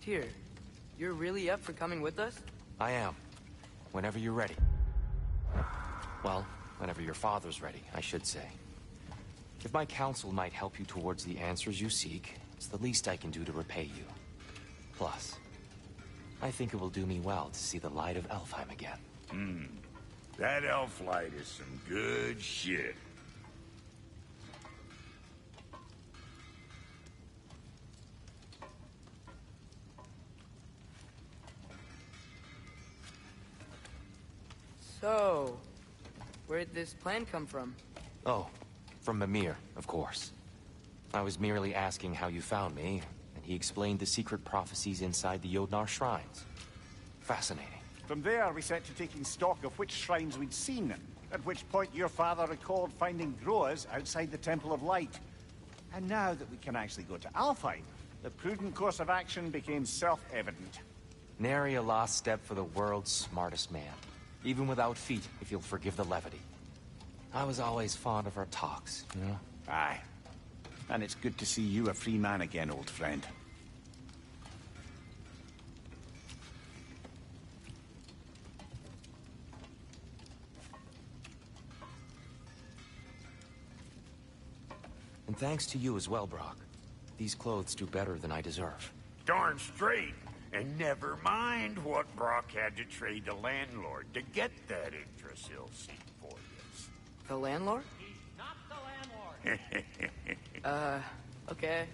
Tyr, you're really up for coming with us? I am. Whenever you're ready. Well, whenever your father's ready, I should say. If my counsel might help you towards the answers you seek, it's the least I can do to repay you. Plus, I think it will do me well to see the light of Elfheim again. That elf light is some good shit. So, where'd this plan come from? Oh, from Mimir, of course. I was merely asking how you found me, and he explained the secret prophecies inside the Jotnar shrines. Fascinating. From there, we set to taking stock of which shrines we'd seen, at which point your father recalled finding growers outside the Temple of Light. And now that we can actually go to Alfheim, the prudent course of action became self-evident. Nary a lost step for the world's smartest man. Even without feet, if you'll forgive the levity. I was always fond of our talks, you know? Aye. And it's good to see you a free man again, old friend. And thanks to you as well, Brock. These clothes do better than I deserve. Darn straight. And never mind what Brock had to trade the landlord to get that Yggdrasil seat for you. The landlord? He's not the landlord. Okay.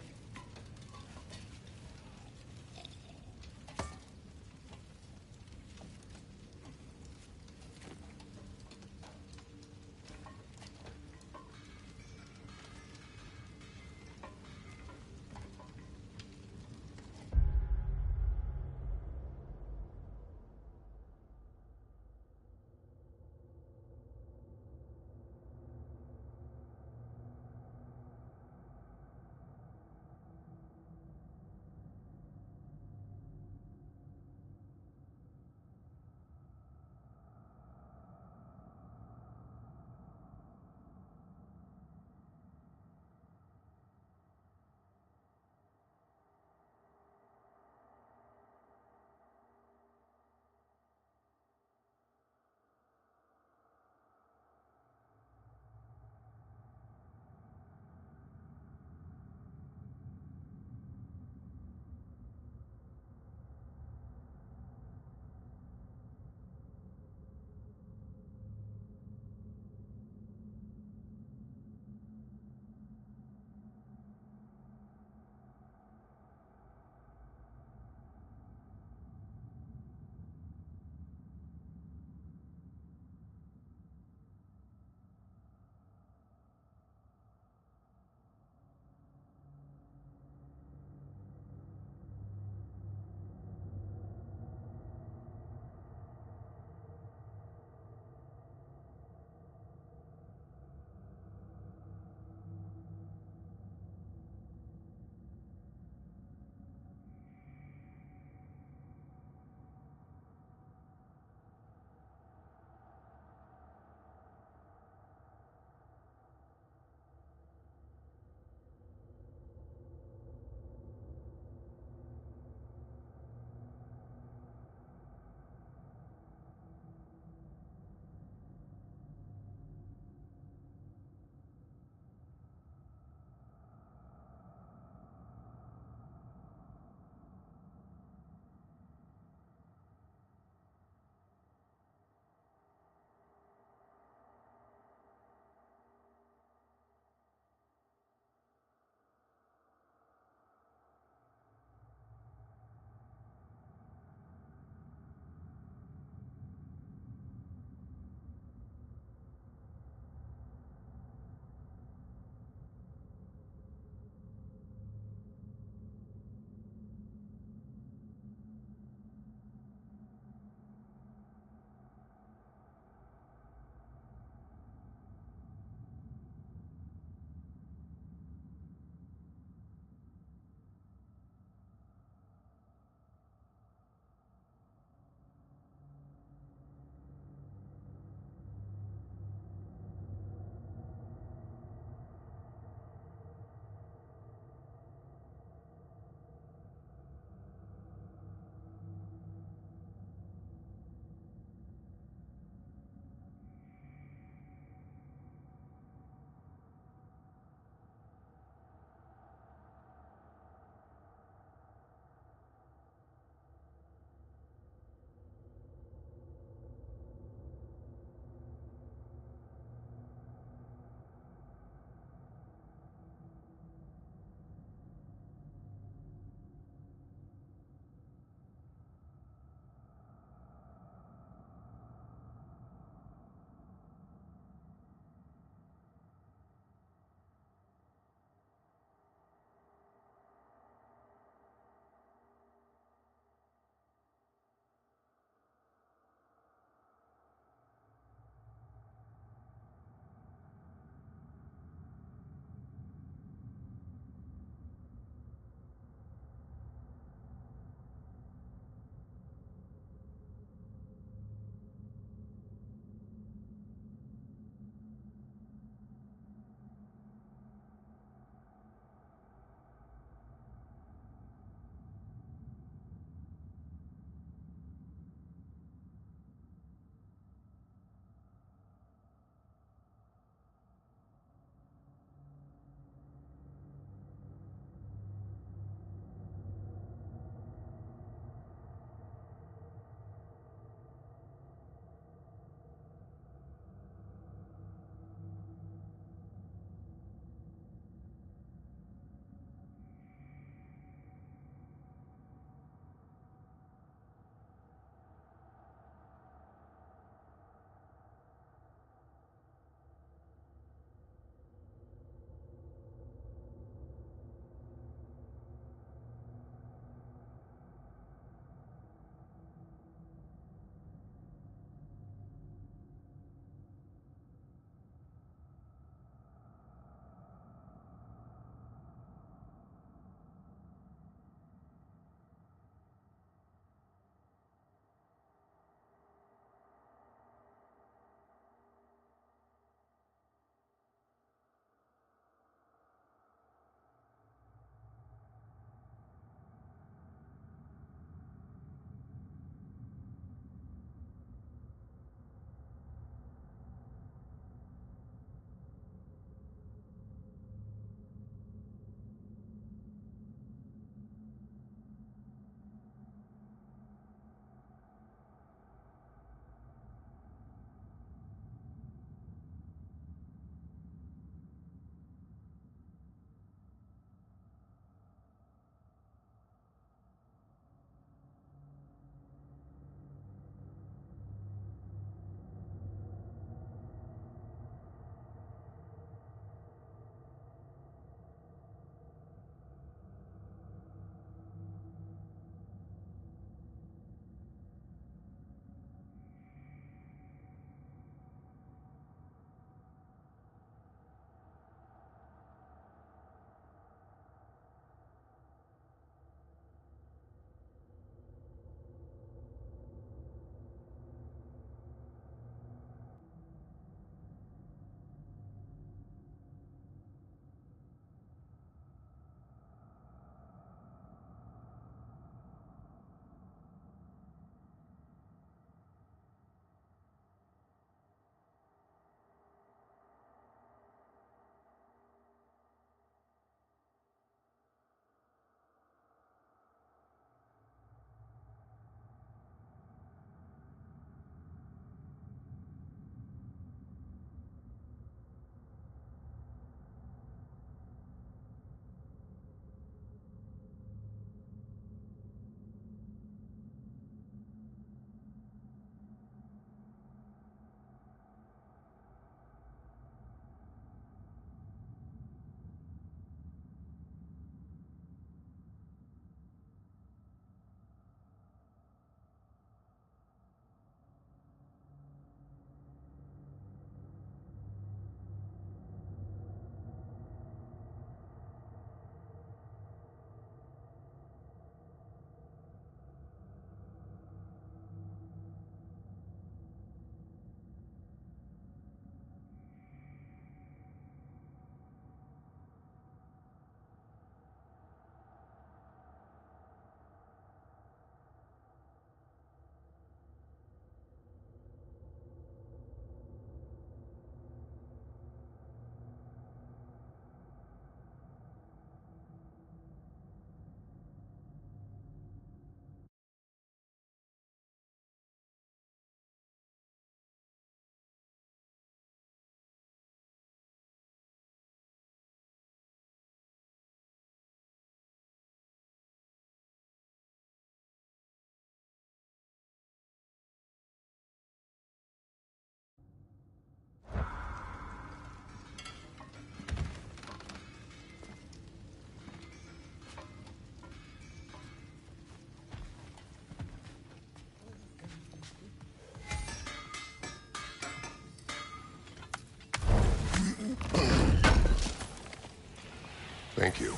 Thank you.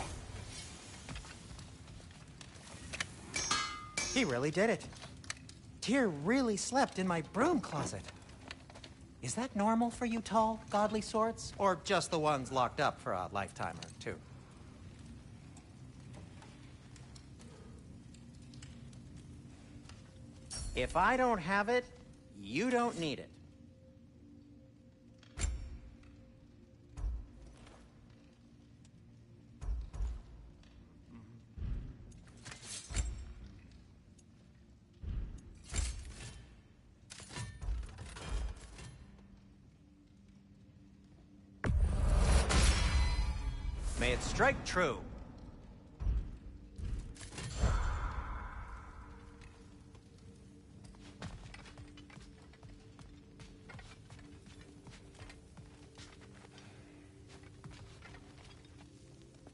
He really did it. Tyr really slept in my broom closet. Is that normal for you tall, godly swords? Or just the ones locked up for a lifetime or two? If I don't have it, you don't need it. May it strike true.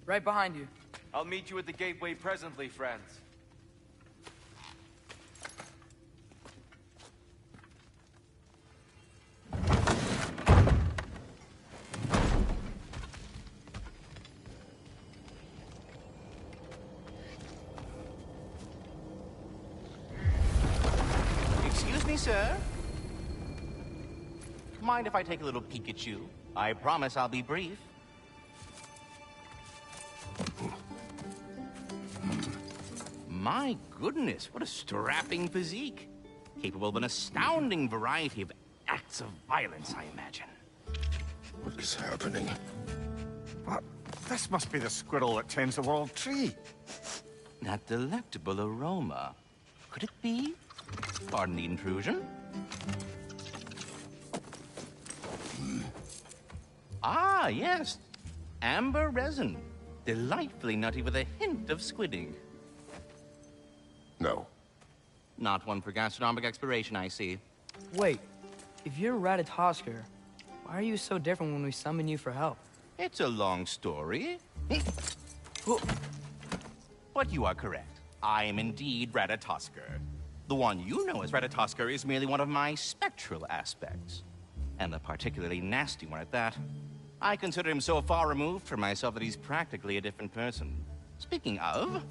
Right behind you. I'll meet you at the gateway presently, friends. Excuse me, sir? Mind if I take a little peek at you? I promise I'll be brief. My goodness, what a strapping physique. Capable of an astounding variety of acts of violence, I imagine. What is happening? What? This must be the squirrel that tends the world tree. That delectable aroma. Could it be? Pardon the intrusion. Ah, yes. Amber resin. Delightfully nutty with a hint of squidding. No. Not one for gastronomic exploration, I see. Wait, if you're Ratatosker, why are you so different when we summon you for help? It's a long story. But you are correct. I am indeed Ratatosker. The one you know as Ratatosker is merely one of my spectral aspects. And a particularly nasty one at that. I consider him so far removed from myself that he's practically a different person. Speaking of...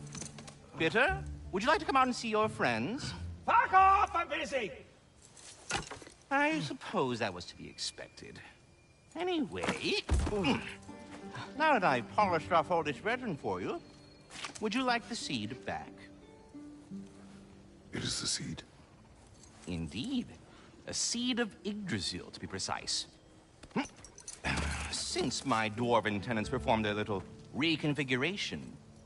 Bitter, would you like to come out and see your friends? Fuck off! I'm busy! I suppose that was to be expected. Anyway... Now that I've polished off all this resin for you, would you like the seed back? It is the seed. Indeed. A seed of Yggdrasil, to be precise. Since my dwarven tenants performed their little reconfiguration,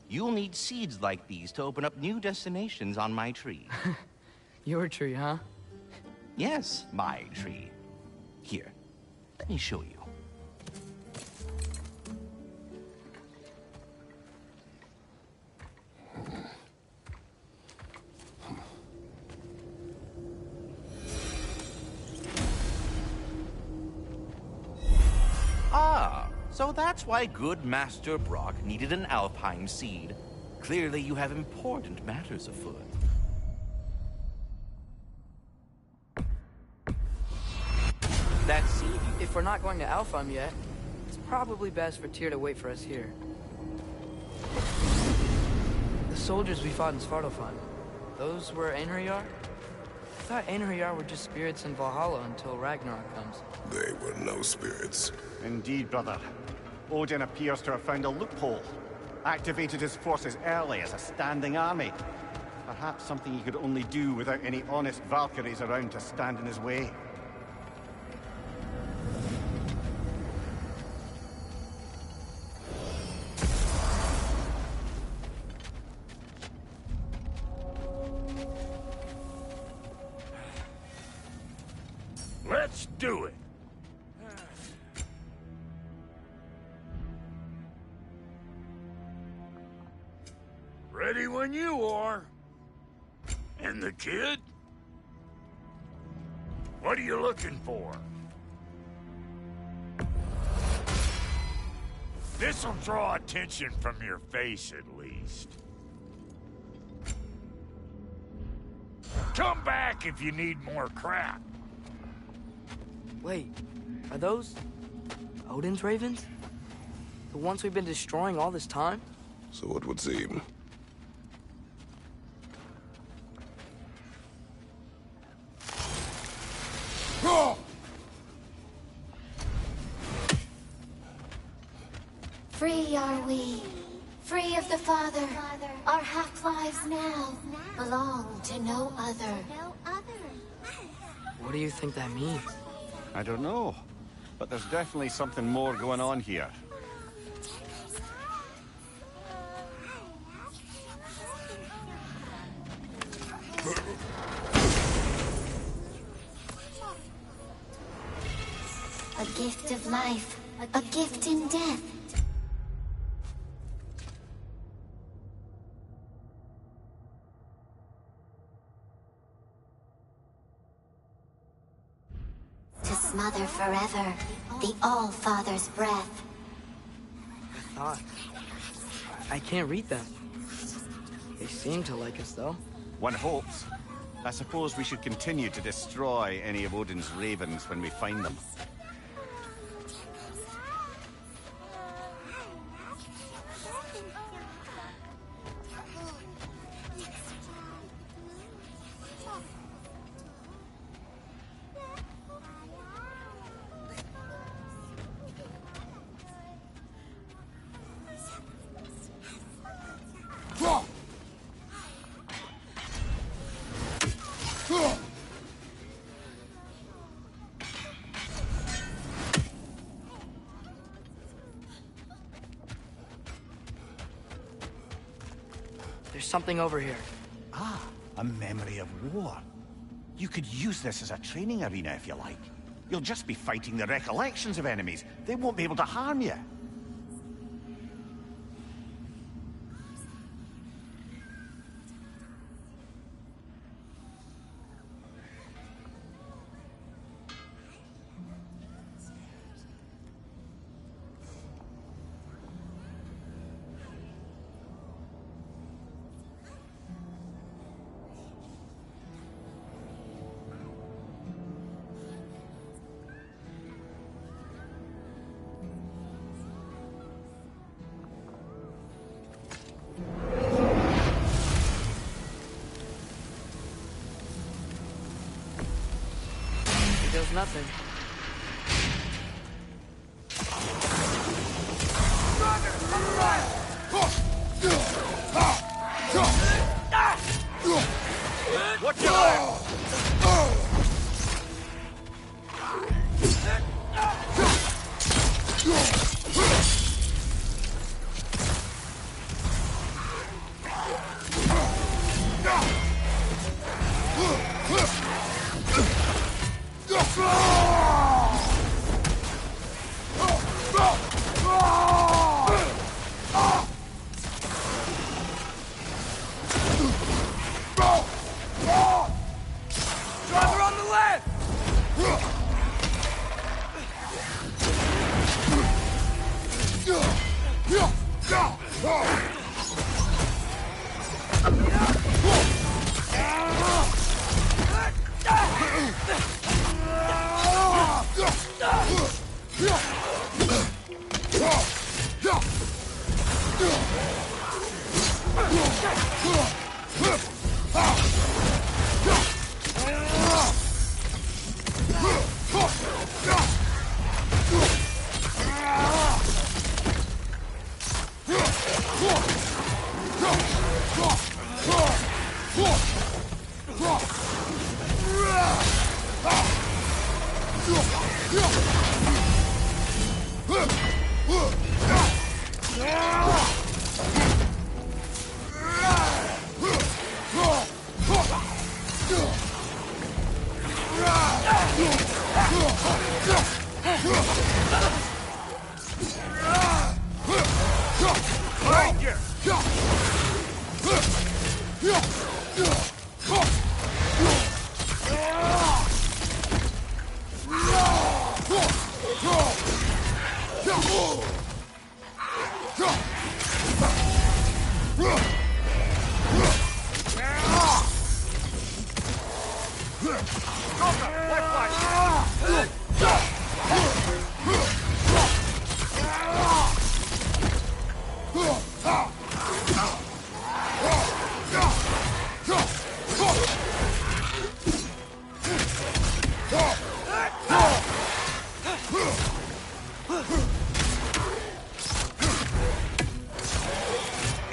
you'll need seeds like these to open up new destinations on my tree. Your tree, huh? Yes, my tree. Here, let me show you. Ah, so that's why good Master Brock needed an Alpine seed. Clearly you have important matters afoot. That seed... If we're not going to Alfheim yet, it's probably best for Tyr to wait for us here. The soldiers we fought in Svartalfheim, those were Einherjar? I thought Einherjar were just spirits in Valhalla until Ragnarok comes. They were no spirits. Indeed, brother. Odin appears to have found a loophole. Activated his forces early as a standing army. Perhaps something he could only do without any honest Valkyries around to stand in his way. Let's do it. Ready when you are. And the kid? What are you looking for? This'll draw attention from your face, at least. Come back if you need more crap. Wait, are those Odin's ravens? The ones we've been destroying all this time? So it would seem. Free are we, free of the Father. Our half-lives now belong to no other. What do you think that means? I don't know, but there's definitely something more going on here. A gift of life, a gift in death. To smother forever the All-Father's breath. I can't read them. They seem to like us, though. One hopes. I suppose we should continue to destroy any of Odin's ravens when we find them. There's something over here. Ah, a memory of war. You could use this as a training arena if you like. You'll just be fighting the recollections of enemies. They won't be able to harm you. There's nothing. Watch out! Driver on the left!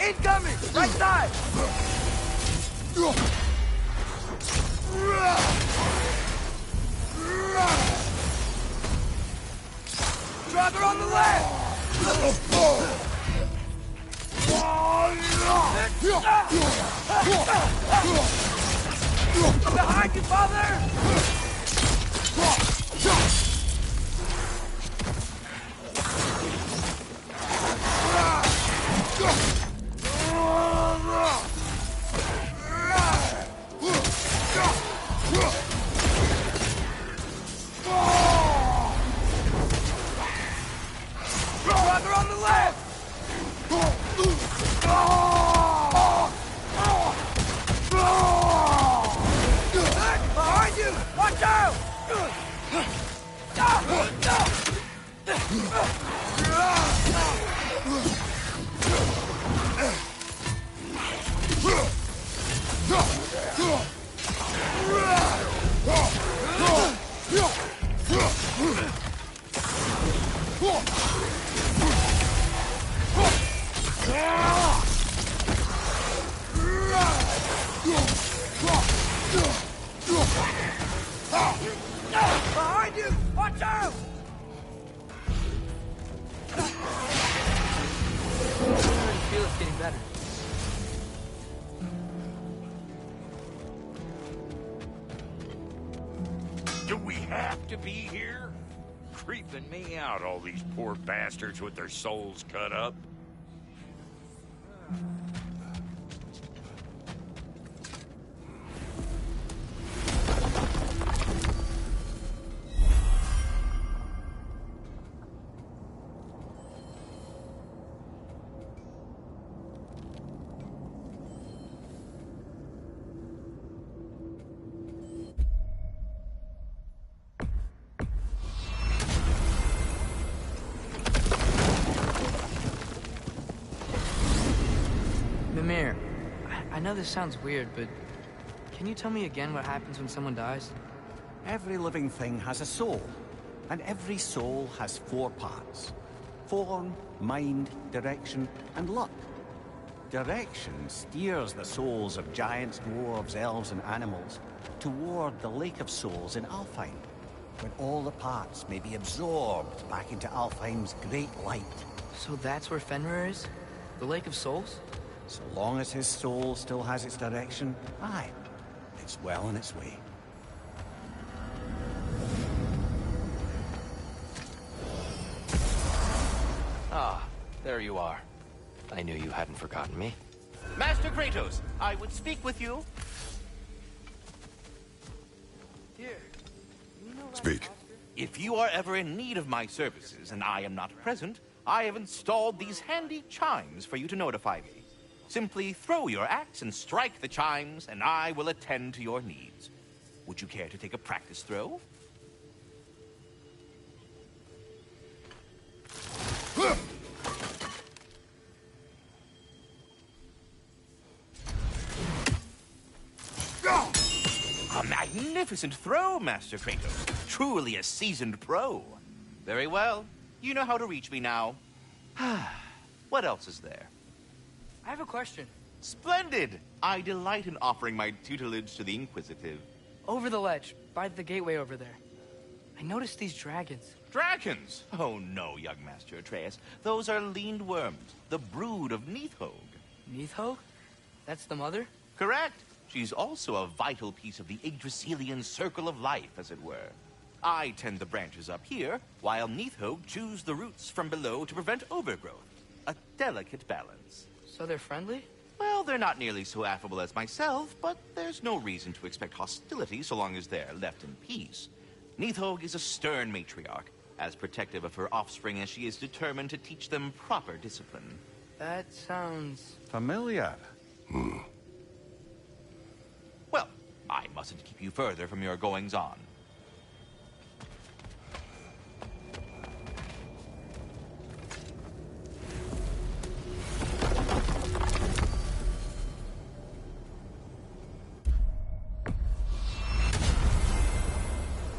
Incoming! Right side! Driver on the left! Behind you, father! Driver on the left! Behind you! Watch out! Behind you! Watch out! I already feel it's getting better. Do we have to be here? Creeping me out, all these poor bastards with their souls cut up. Mimir, I know this sounds weird, but can you tell me again what happens when someone dies? Every living thing has a soul, and every soul has 4 parts. Form, mind, direction, and luck. Direction steers the souls of giants, dwarves, elves, and animals toward the Lake of Souls in Alfheim, when all the parts may be absorbed back into Alfheim's great light. So that's where Fenrir is? The Lake of Souls? So long as his soul still has its direction, aye, it's well on its way. Ah, there you are. I knew you hadn't forgotten me. Master Kratos, I would speak with you. Here. You know Speak. If you are ever in need of my services and I am not present, I have installed these handy chimes for you to notify me. Simply throw your axe and strike the chimes, and I will attend to your needs. Would you care to take a practice throw? A magnificent throw, Master Kratos. Truly a seasoned pro. Very well. You know how to reach me now. What else is there? I have a question. Splendid! I delight in offering my tutelage to the inquisitive. Over the ledge, by the gateway over there. I noticed these dragons. Dragons? Oh no, young Master Atreus. Those are leaned worms, the brood of Neithhog. Neithhog? That's the mother? Correct. She's also a vital piece of the Yggdrasilian circle of life, as it were. I tend the branches up here, while Neithhog chews the roots from below to prevent overgrowth. A delicate balance. So they're friendly? Well, they're not nearly so affable as myself, but there's no reason to expect hostility so long as they're left in peace. Neithhog is a stern matriarch, as protective of her offspring as she is determined to teach them proper discipline. That sounds... Familiar. Well, I mustn't keep you further from your goings-on.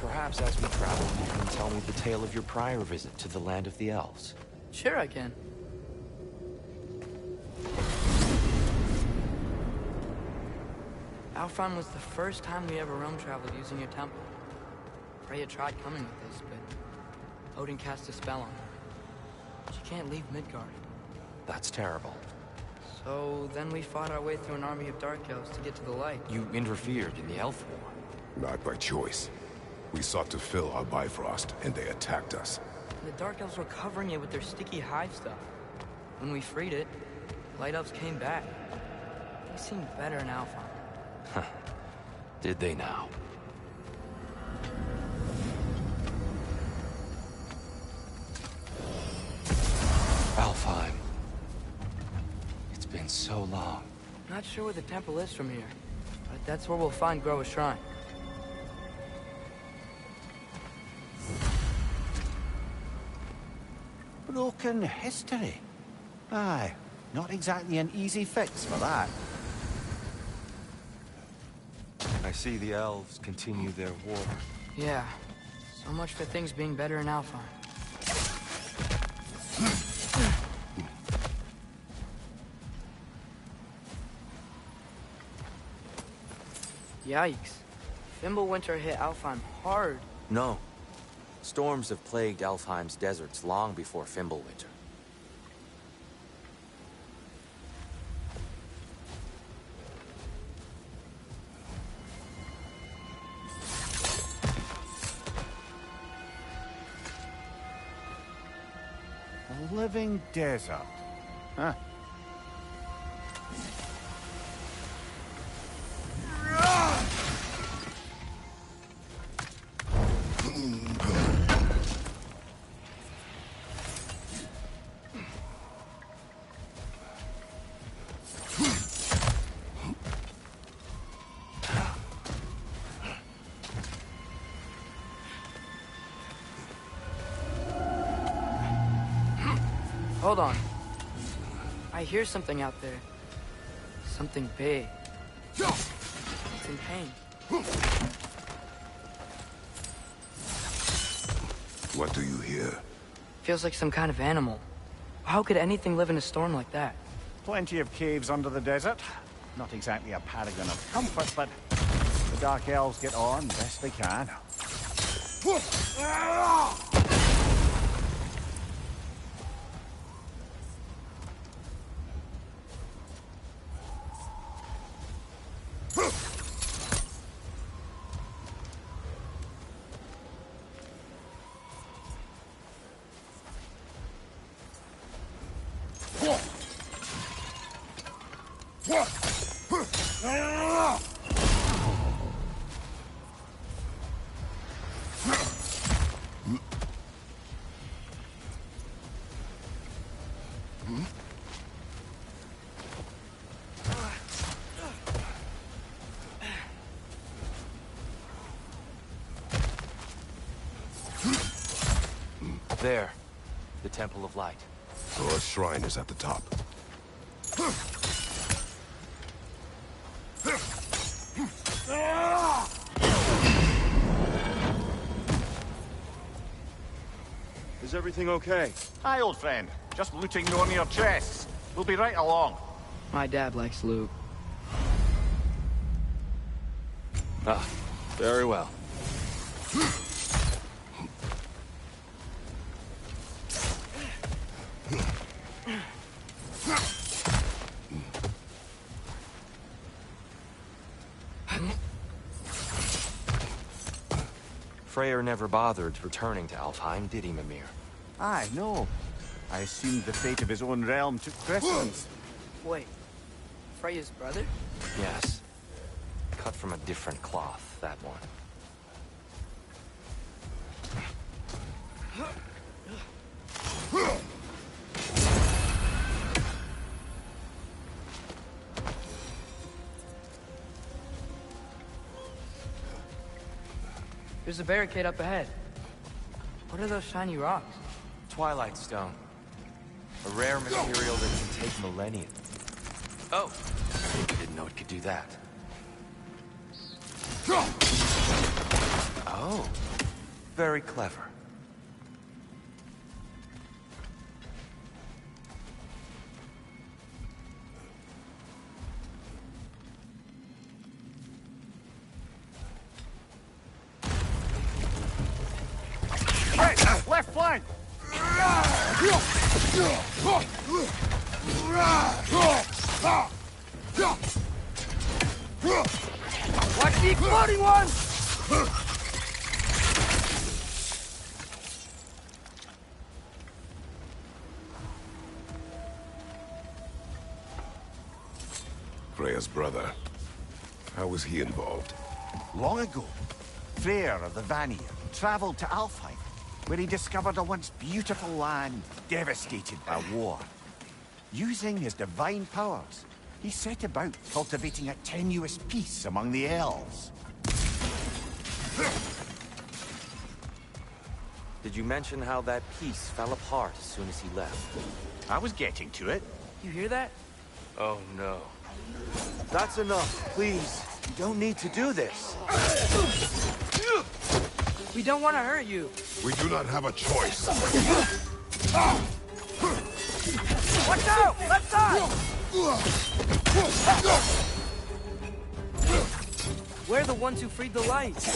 Perhaps as we travel, you can tell me the tale of your prior visit to the land of the elves. Sure I can. Alphon was the first time we ever realm traveled using your temple. Freya tried coming with us, but Odin cast a spell on her. She can't leave Midgard. That's terrible. So then we fought our way through an army of dark elves to get to the light. You interfered in the Elf War. Not by choice. We sought to fill our Bifrost, and they attacked us. And the dark elves were covering it with their sticky hive stuff. When we freed it, light elves came back. They seemed better in Alphon. Did they now? Alfheim. It's been so long. Not sure where the temple is from here, but that's where we'll find Groa's shrine. Broken history. Aye, not exactly an easy fix for that. I see the elves continue their war. Yeah, so much for things being better in Alphon. Yikes. Fimbulwinter hit Alphon hard. No. Storms have plagued Alfheim's deserts long before Fimbulwinter. A living desert. Huh. Hold on. I hear something out there. Something big. It's in pain. What do you hear? Feels like some kind of animal. How could anything live in a storm like that? Plenty of caves under the desert. Not exactly a paragon of comfort, but the Dark Elves get on best they can. There. The Temple of Light. Our shrine is at the top. Is everything okay? Hi, old friend. Just looting one of your chests. We'll be right along. My dad likes loot. Ah, very well. Freyr never bothered returning to Alfheim, did he, Mimir? Aye, no. I assumed the fate of his own realm took precedence. Wait. Freya's brother? Yes. Cut from a different cloth, that one. There's a barricade up ahead. What are those shiny rocks? Twilight Stone. A rare material that can take millennia. Oh! Didn't know it could do that. Oh. Very clever. Watch the exploding one! Freya's brother. How was he involved? Long ago, Freyr of the Vanir traveled to Alfheim, where he discovered a once beautiful land devastated by war. Using his divine powers, he set about cultivating a tenuous peace among the elves. Did you mention how that piece fell apart as soon as he left? I was getting to it. You hear that? Oh, no. That's enough, please. You don't need to do this. We don't want to hurt you. We do not have a choice. Watch out! Left side! We're the ones who freed the lights.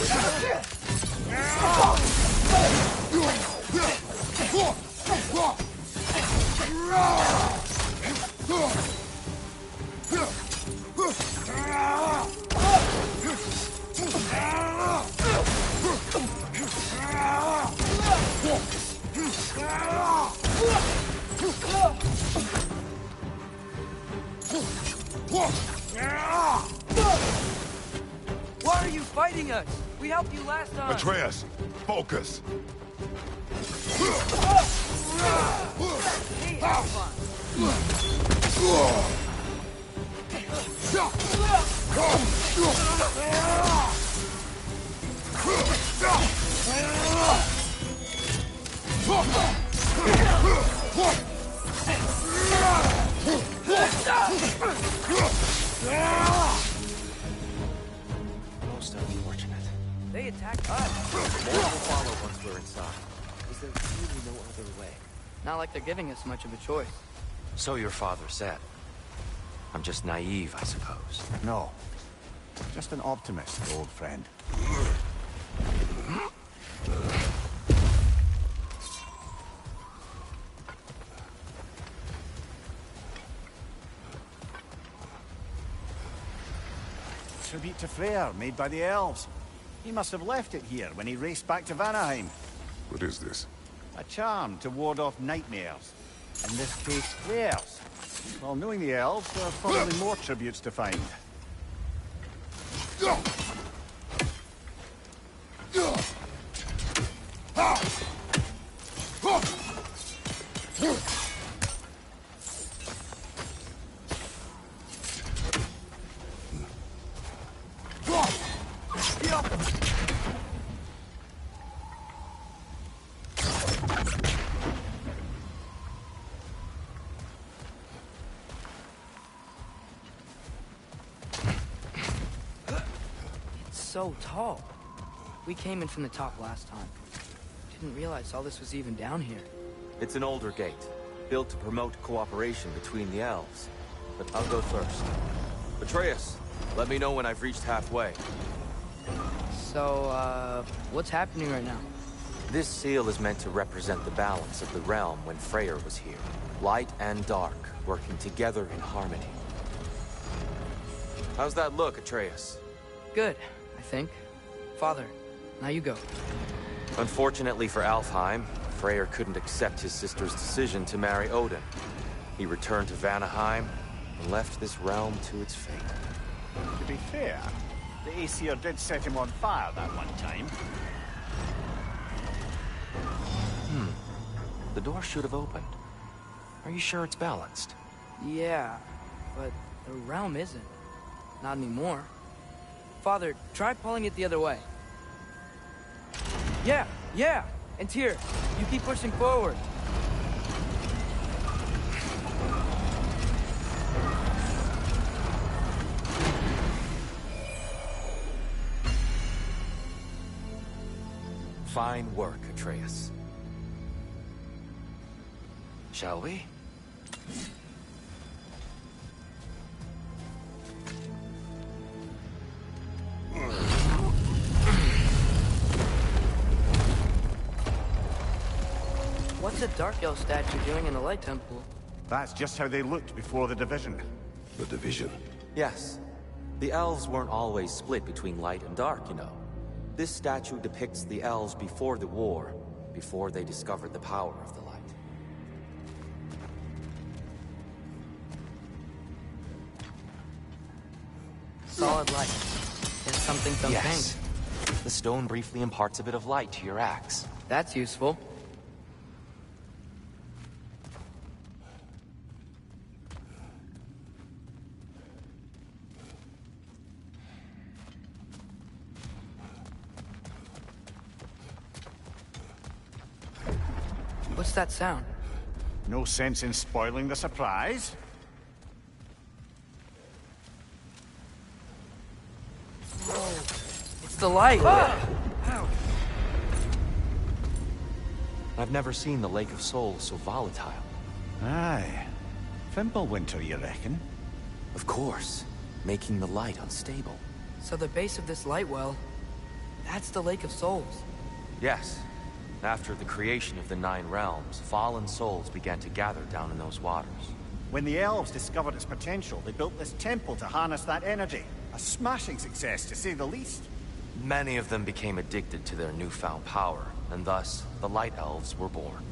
Why are you fighting us? We helped you last time. Atreus, focus. Hey, have fun. Most unfortunate. They attacked us. More will follow once we're inside. Is there really no other way? Not like they're giving us much of a choice. So your father said. I'm just naive, I suppose. No, just an optimist, old friend. Tribute to Freyr, made by the elves. He must have left it here when he raced back to Vanaheim. What is this? A charm to ward off nightmares. In this case, theirs. Well, knowing the elves, there are probably more tributes to find. So tall. We came in from the top last time. Didn't realize all this was even down here. It's an older gate, built to promote cooperation between the elves. But I'll go first. Atreus, let me know when I've reached halfway. So, what's happening right now? This seal is meant to represent the balance of the realm when Freyr was here. Light and dark, working together in harmony. How's that look, Atreus? Good, I think. Father, now you go. Unfortunately for Alfheim, Freyr couldn't accept his sister's decision to marry Odin. He returned to Vanaheim and left this realm to its fate. To be fair, the Aesir did set him on fire that one time. The door should have opened. Are you sure it's balanced? Yeah, but the realm isn't. Not anymore. Father, try pulling it the other way. Yeah! And here, you keep pushing forward. Fine work, Atreus. Shall we? What's the Dark Elf statue doing in the Light Temple? That's just how they looked before the division. The division. Yes. The elves weren't always split between light and dark, you know. This statue depicts the elves before the war, before they discovered the power of the light. Solid light. There's something from paint. Yes. The stone briefly imparts a bit of light to your axe. That's useful. What's that sound? No sense in spoiling the surprise. It's the light! I've never seen the Lake of Souls so volatile. Aye. Fimbulwinter, you reckon? Of course, making the light unstable. So the base of this light well, that's the Lake of Souls. Yes. After the creation of the Nine Realms, fallen souls began to gather down in those waters. When the elves discovered its potential, they built this temple to harness that energy. A smashing success, to say the least. Many of them became addicted to their newfound power, and thus, the Light Elves were born.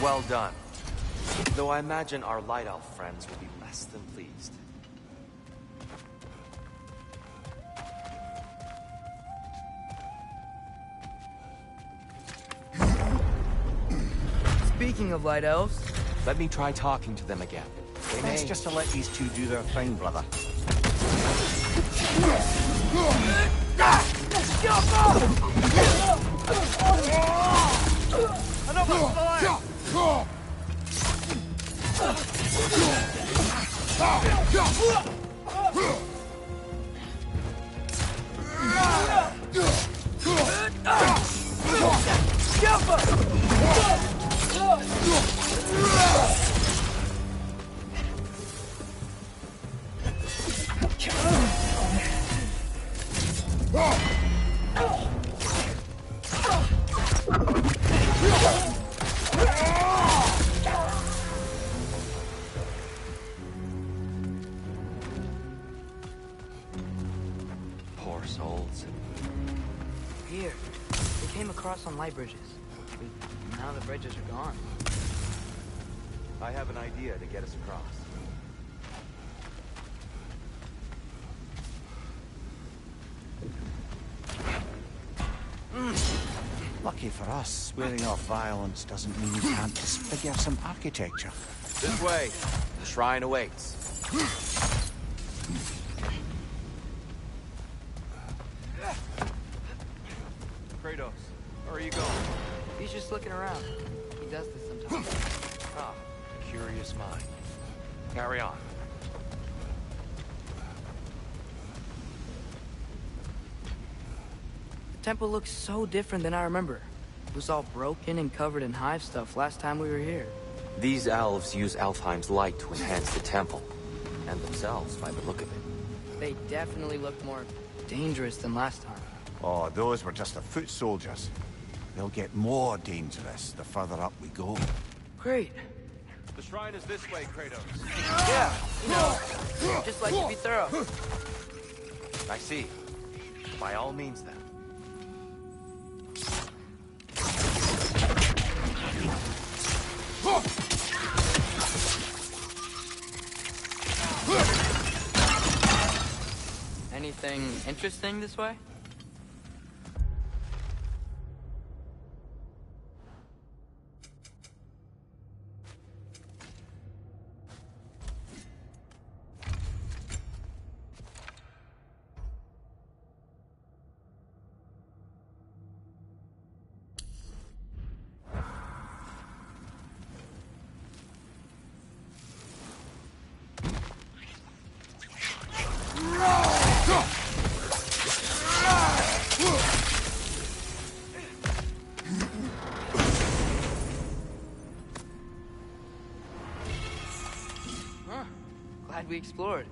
Well done. Though I imagine our Light Elf friends will be less than pleased. Speaking of Light Elves... Let me try talking to them again. Best just to let these two do their thing, brother. Poor souls. Here. We came across on light bridges. Now the bridges are gone. I have an idea to get us across. Lucky for us, swearing off violence doesn't mean we can't disfigure some architecture. This way. The shrine awaits. Kratos, where are you going? He's just looking around. He does this sometimes. Ah, curious mind. Carry on. The temple looks so different than I remember. It was all broken and covered in hive stuff last time we were here. These elves use Alfheim's light to enhance the temple, and themselves by the look of it. They definitely look more dangerous than last time. Oh, those were just the foot soldiers. They'll get more dangerous the further up we go. Great. The shrine is this way, Kratos. Yeah, you know, just like to be thorough. I see. By all means, then. Anything interesting this way? explored.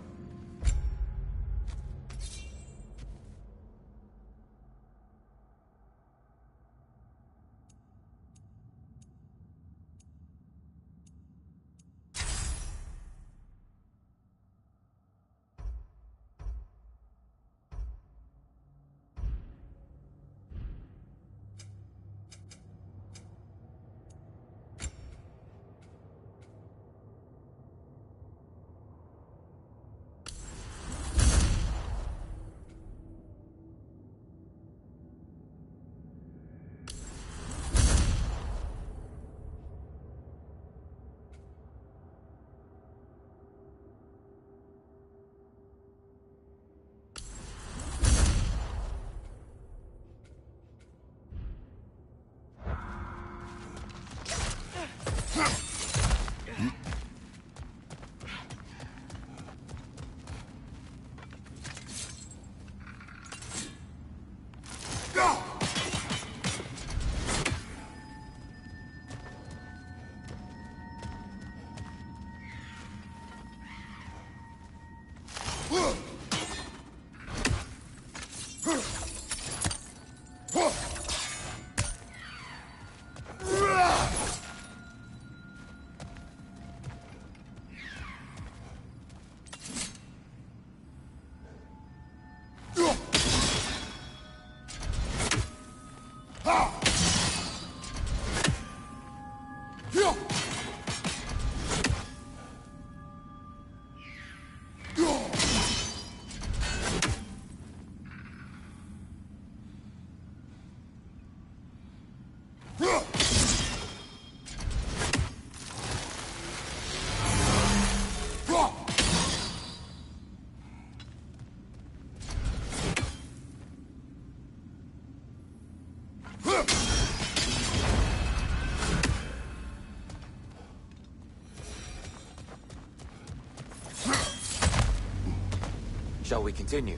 Shall we continue?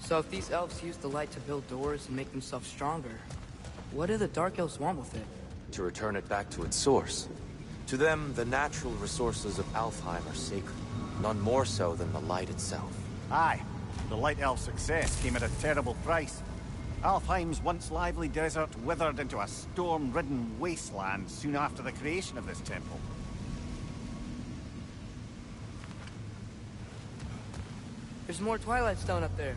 So if these elves use the light to build doors and make themselves stronger, what do the Dark Elves want with it? To return it back to its source. To them, the natural resources of Alfheim are sacred, none more so than the light itself. Aye. The Light Elf's success came at a terrible price. Alfheim's once lively desert withered into a storm-ridden wasteland soon after the creation of this temple. There's more Twilight Stone up there.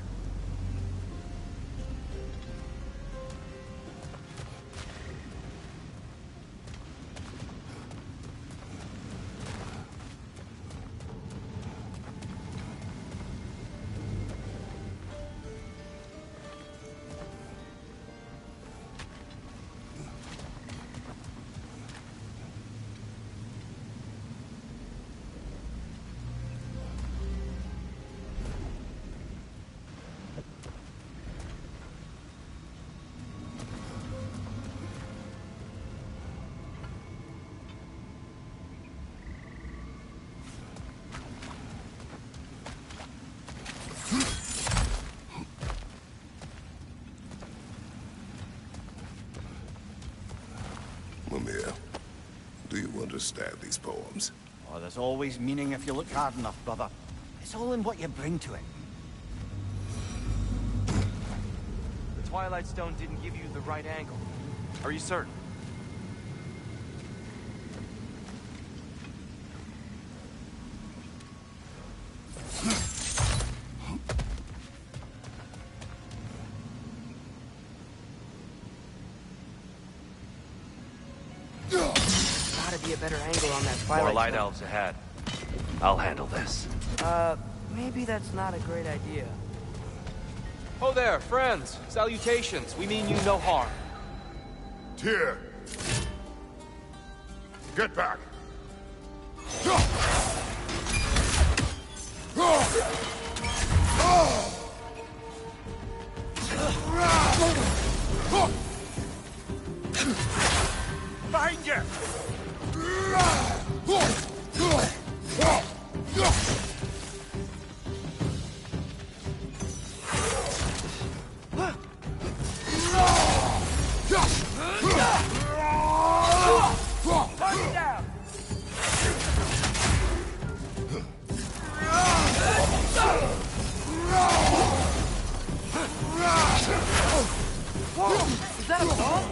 Mimir, do you understand these poems? Oh, there's always meaning if you look hard enough, brother. It's all in what you bring to it. The Twilight Stone didn't give you the right angle. Are you certain? Gotta be a better angle on that Twilight More light Stone. elves ahead. I'll handle this. Maybe that's not a great idea. Oh there, friends. Salutations. We mean you no harm. Tyr! Get back! Behind you! Is that a ball?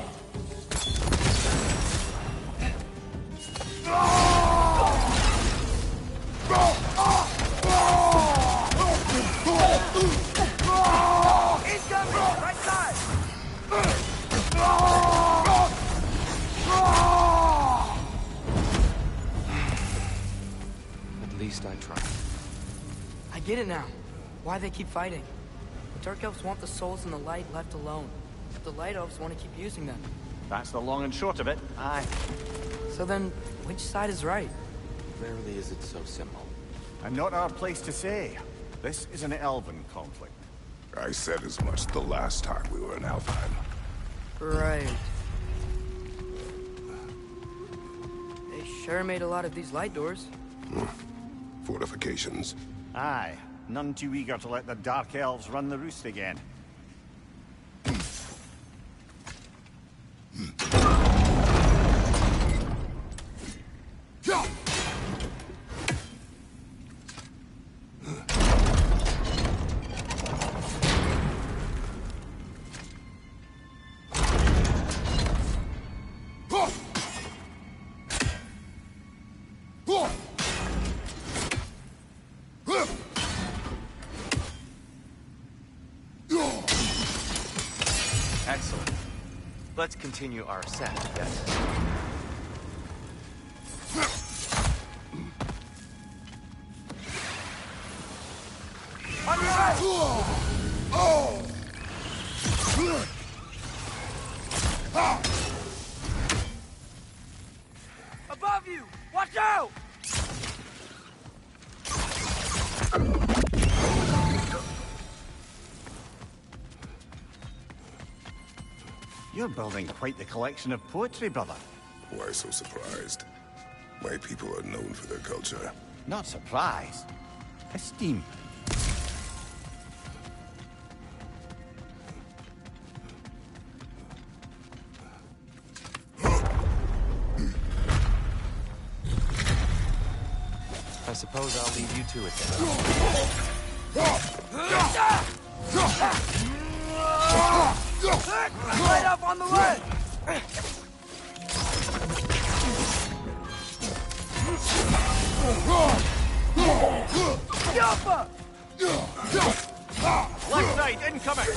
Incoming! Right side! At least I tried. I get it now. Why they keep fighting. The Dark Elves want the souls in the light left alone. But the Light Elves want to keep using them. That's the long and short of it. Aye. So then, which side is right? Rarely is it so simple. And not our place to say. This is an elven conflict. I said as much the last time we were in Alfheim. Right. They sure made a lot of these light doors. Fortifications. Aye. None too eager to let the Dark Elves run the roost again. Excellent. Let's continue our ascent, yes? On your right! Above you! Watch out! You're building quite the collection of poetry, brother. Why so surprised? My people are known for their culture. Not surprised. Esteem. I suppose I'll leave you to it then. Light up on the left! Yoppa! Left side incoming!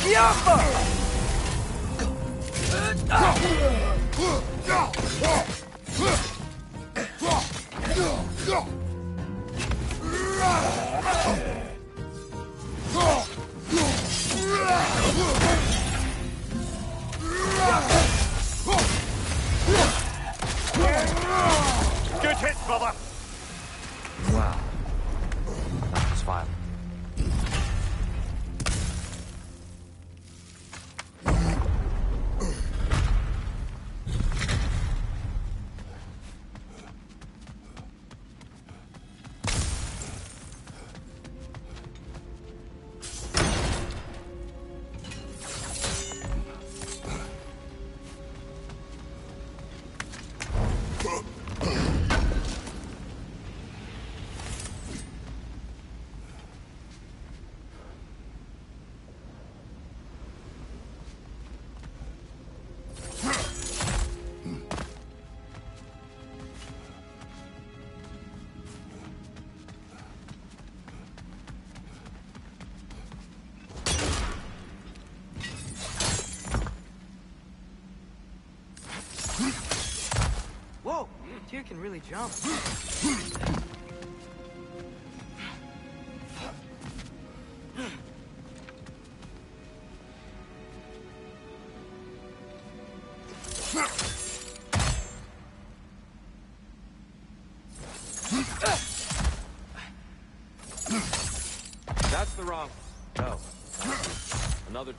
Yoppa! Good hit, brother! Wow. That was violent. Whoa! Tyr can really jump.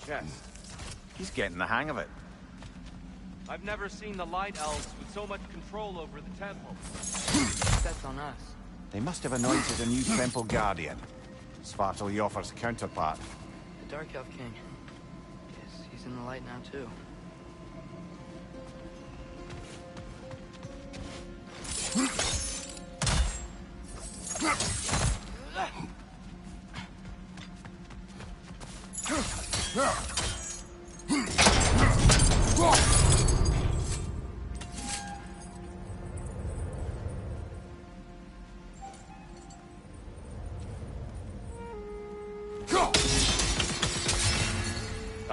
chest. He's getting the hang of it. I've never seen the Light Elves with so much control over the temple. That's on us. They must have anointed a new temple guardian. Svartal Yoffer's counterpart. The Dark Elf King. Yes, he's in the light now, too.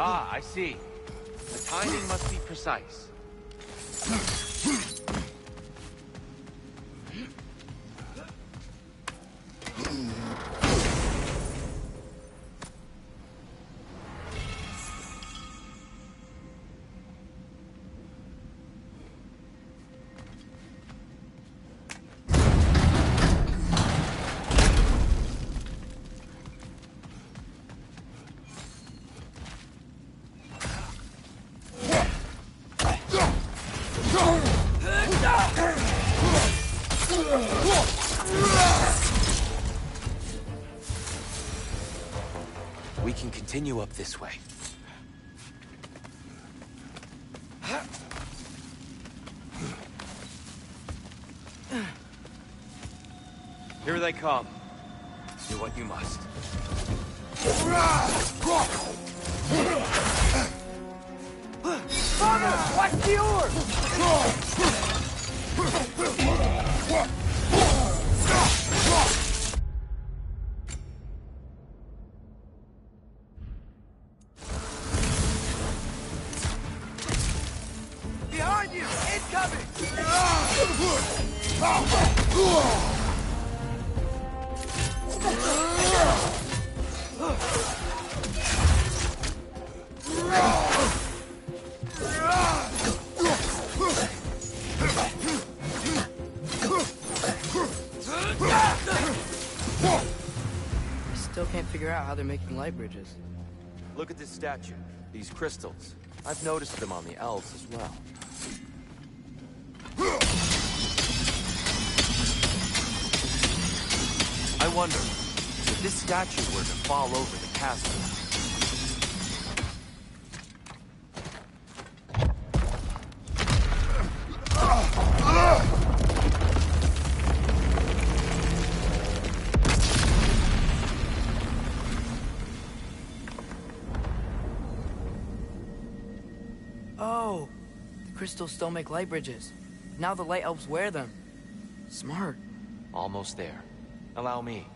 Ah, I see. The timing must be precise. We can continue up this way. Here they come. Do what you must. Father, watch the orb! Behind you! Incoming! I still can't figure out how they're making light bridges. Look at this statue. These crystals. I've noticed them on the elves as well. I wonder, if this statue were to fall over the castle, Oh, the crystals still make light bridges. Now the light elves wear them. Smart. almost there. Allow me.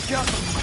Careful.